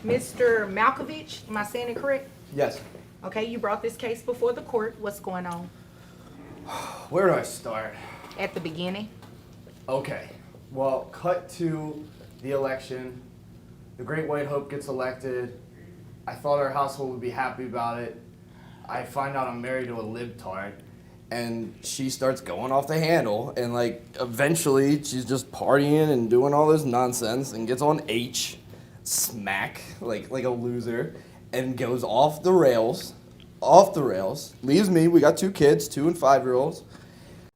Mr. Malkovich, am I saying it correct? Yes. Okay, you brought this case before the court. What's going on? Where do I start? At the beginning? Okay. Well, cut to the election. The Great White Hope gets elected. I thought our household would be happy about it. I find out I'm married to a libtard. And she starts going off the handle, and like eventually she's just partying and doing all this nonsense and gets on H, smack, like a loser, and goes off the rails, leaves me, we got 2 kids, 2 and 5-year-olds.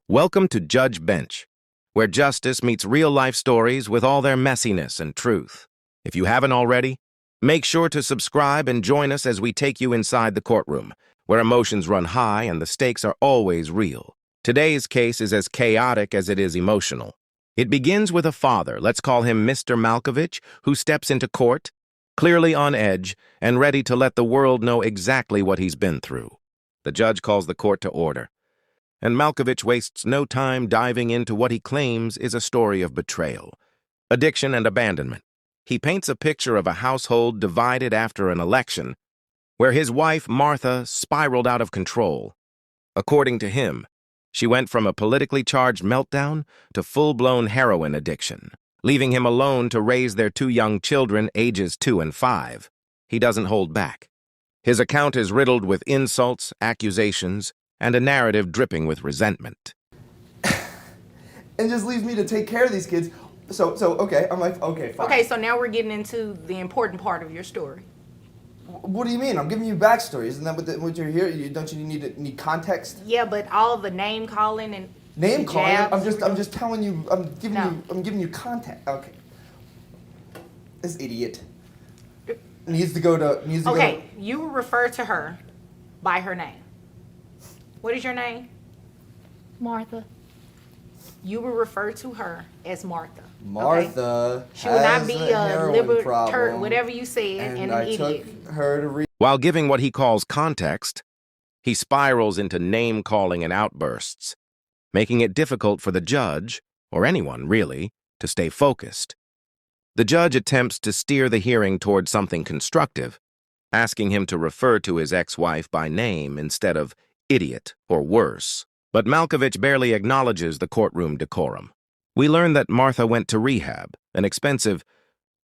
Welcome to Judge Bench, where justice meets real-life stories with all their messiness and truth. If you haven't already, make sure to subscribe and join us as we take you inside the courtroom, where emotions run high and the stakes are always real. Today's case is as chaotic as it is emotional. It begins with a father, let's call him Mr. Malkovich, who steps into court, clearly on edge and ready to let the world know exactly what he's been through. The judge calls the court to order, and Malkovich wastes no time diving into what he claims is a story of betrayal, addiction, and abandonment. He paints a picture of a household divided after an election, where his wife, Martha, spiraled out of control. According to him, she went from a politically charged meltdown to full-blown heroin addiction, leaving him alone to raise their 2 young children, ages 2 and 5. He doesn't hold back. His account is riddled with insults, accusations, and a narrative dripping with resentment. And just leaves me to take care of these kids. So okay, I'm like, okay, fine. Okay, so now we're getting into the important part of your story. What do you mean? I'm giving you backstory. Isn't that what you're here? Don't you need context? Yeah, but all the name calling and Name calling? jabs, I'm just telling you. I'm giving you context. Okay. This idiot needs to go to. Okay, you refer to her by her name. What is your name? Martha. You will refer to her as Martha. Martha. Okay? She will not be a heroin problem, whatever you said, and an idiot. Took her to While giving what he calls context, he spirals into name-calling and outbursts, making it difficult for the judge, or anyone really, to stay focused. The judge attempts to steer the hearing toward something constructive, asking him to refer to his ex-wife by name instead of idiot or worse. But Malkovich barely acknowledges the courtroom decorum. We learn that Martha went to rehab, an expensive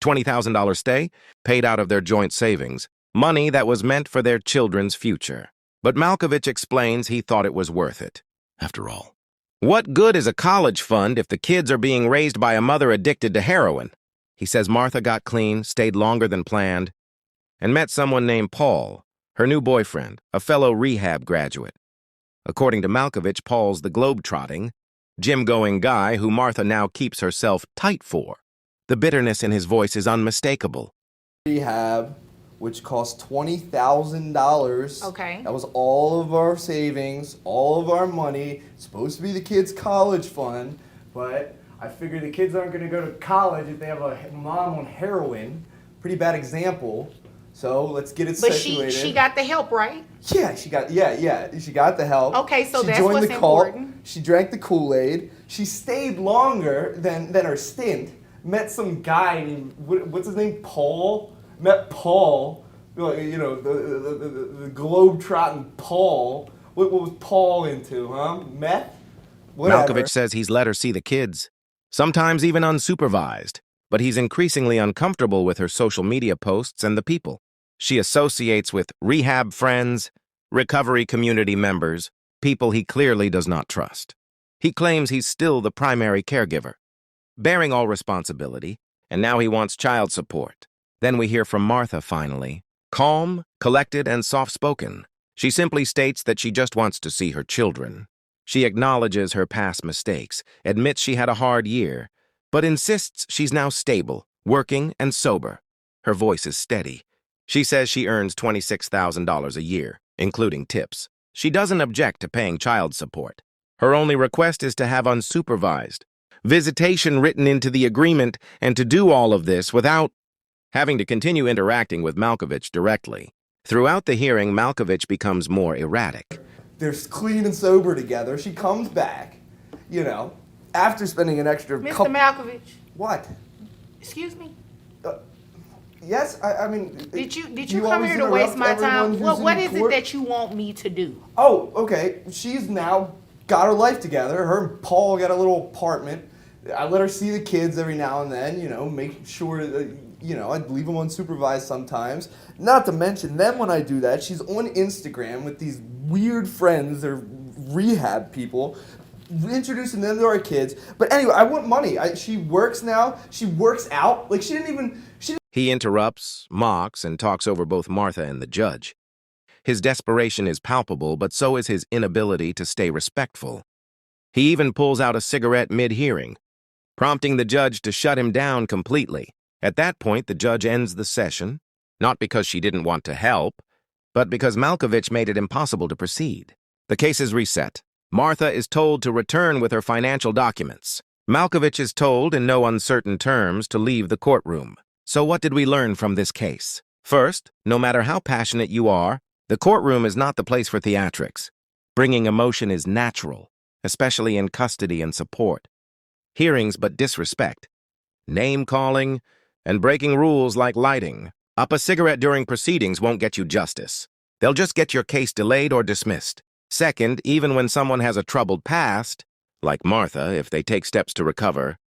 $20,000 stay paid out of their joint savings, money that was meant for their children's future. But Malkovich explains he thought it was worth it. After all, what good is a college fund if the kids are being raised by a mother addicted to heroin? He says Martha got clean, stayed longer than planned, and met someone named Paul, her new boyfriend, a fellow rehab graduate. According to Malkovich, Paul's the globe-trotting, gym-going guy who Martha now keeps herself tight for. The bitterness in his voice is unmistakable. rehab, which cost $20,000. Okay. That was all of our savings, all of our money. It's supposed to be the kids' college fund, but I figure the kids aren't going to go to college if they have a mom on heroin. Pretty bad example. So let's get it But situated. she got the help, right? Yeah, she got the help. Okay, so she that's joined what's the cult. important. She drank the Kool-Aid. She stayed longer than her stint. Met some guy named what's his name? Paul. Met Paul. You know, the globe-trotting Paul. What was Paul into, huh? Meth? Whatever. Malkovich says he's let her see the kids, sometimes even unsupervised, but he's increasingly uncomfortable with her social media posts and the people she associates with rehab friends, recovery community members, people he clearly does not trust. He claims he's still the primary caregiver, bearing all responsibility, and now he wants child support. Then we hear from Martha finally, calm, collected, and soft-spoken. She simply states that she just wants to see her children. She acknowledges her past mistakes, admits she had a hard year, but insists she's now stable, working, and sober. Her voice is steady. She says she earns $26,000 a year, including tips. She doesn't object to paying child support. Her only request is to have unsupervised visitation written into the agreement and to do all of this without having to continue interacting with Malkovich directly. Throughout the hearing, Malkovich becomes more erratic. They're clean and sober together. She comes back, after spending an extra Mr. couple... Malkovich, What? excuse me? Yes, I mean. Did you come always here to waste interrupt my everyone time? who's What in is it court? that you want me to do? Oh, okay. She's now got her life together. Her and Paul got a little apartment. I let her see the kids every now and then, make sure that, I'd leave them unsupervised sometimes. Not to mention, then when I do that, she's on Instagram with these weird friends, they're rehab people, introducing them to our kids. But anyway, I want money. She works now. She works out. Like, she didn't. He interrupts, mocks, and talks over both Martha and the judge. His desperation is palpable, but so is his inability to stay respectful. He even pulls out a cigarette mid-hearing, prompting the judge to shut him down completely. At that point, the judge ends the session, not because she didn't want to help, but because Malkovich made it impossible to proceed. The case is reset. Martha is told to return with her financial documents. Malkovich is told, in no uncertain terms, to leave the courtroom. So what did we learn from this case? First, no matter how passionate you are, the courtroom is not the place for theatrics. Bringing emotion is natural, especially in custody and support. Hearings but disrespect, name-calling, and breaking rules like lighting up a cigarette during proceedings won't get you justice. They'll just get your case delayed or dismissed. Second, even when someone has a troubled past, like Martha, if they take steps to recover,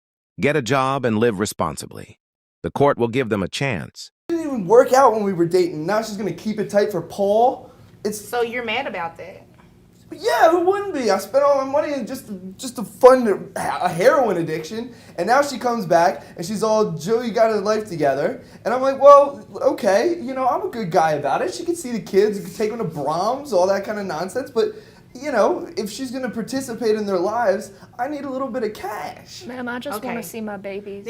get a job and live responsibly. The court will give them a chance. Didn't even work out when we were dating. Now she's gonna keep it tight for Paul. So you're mad about that? Yeah, who wouldn't be? I spent all my money in just to fund a heroin addiction, and now she comes back and she's all, Joe, you got her life together, and I'm like, well, okay, I'm a good guy about it. She can see the kids, you can take them to Brahms, all that kind of nonsense, but if she's gonna participate in their lives, I need a little bit of cash. Ma'am, I just Okay. want to see my babies.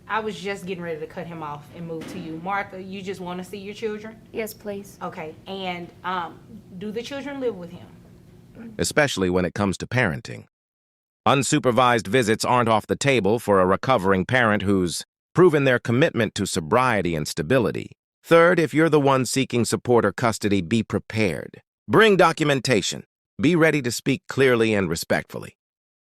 I was just getting ready to cut him off and move to you. Martha, you just want to see your children? Yes, please. Okay, and do the children live with him? Especially when it comes to parenting. Unsupervised visits aren't off the table for a recovering parent who's proven their commitment to sobriety and stability. Third, if you're the one seeking support or custody, be prepared. Bring documentation. Be ready to speak clearly and respectfully.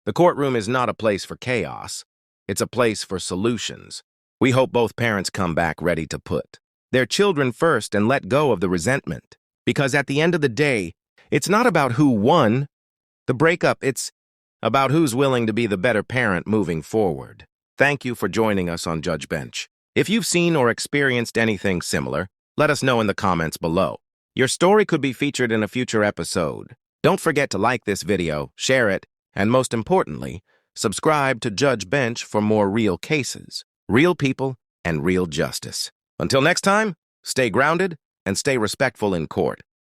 The courtroom is not a place for chaos. It's a place for solutions. We hope both parents come back ready to put their children first and let go of the resentment. Because at the end of the day, it's not about who won the breakup, it's about who's willing to be the better parent moving forward. Thank you for joining us on Judge Bench. If you've seen or experienced anything similar, let us know in the comments below. Your story could be featured in a future episode. Don't forget to like this video, share it, and most importantly, subscribe to Judge Bench for more real cases, real people, and real justice. Until next time, stay grounded and stay respectful in court.